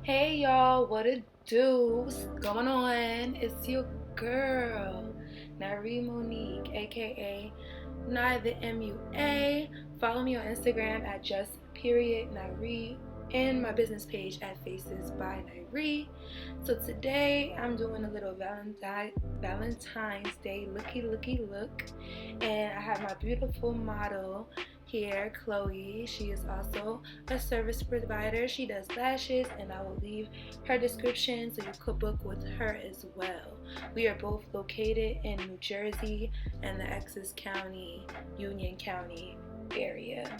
Hey y'all, what it do? What's going on? It's your girl, Nari Monique, aka Nye the MUA. Follow me on Instagram at just.Nari and my business page at Faces by Nari. So today I'm doing a little Valentine's Day looky look, and I have my beautiful model here, Chloe. She is also a service provider. She does lashes, and I will leave her description so you could book with her as well. We are both located in New Jersey and the Essex County, Union County area.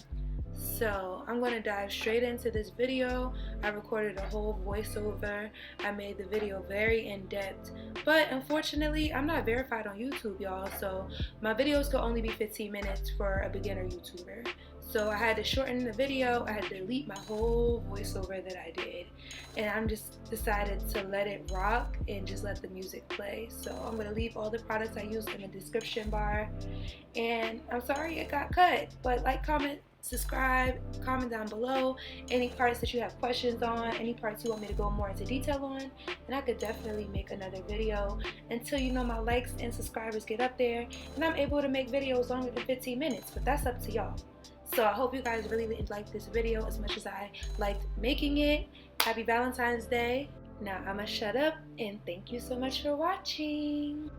So I'm going to dive straight into this video. I recorded a whole voiceover. I made the video very in-depth, but unfortunately I'm not verified on YouTube, y'all, so my videos could only be 15 minutes for a beginner YouTuber. So I had to shorten the video. I had to delete my whole voiceover that I did, and I'm just decided to let it rock and just let the music play. So I'm going to leave all the products I used in the description bar, and I'm sorry it got cut, but like, comment, subscribe, comment down below any parts that you have questions on, any parts you want me to go more into detail on, and I could definitely make another video until, you know, my likes and subscribers get up there and I'm able to make videos longer than 15 minutes, but that's up to y'all. So I hope you guys really liked this video as much as I liked making it. Happy Valentine's Day. Now I'ma shut up and thank you so much for watching.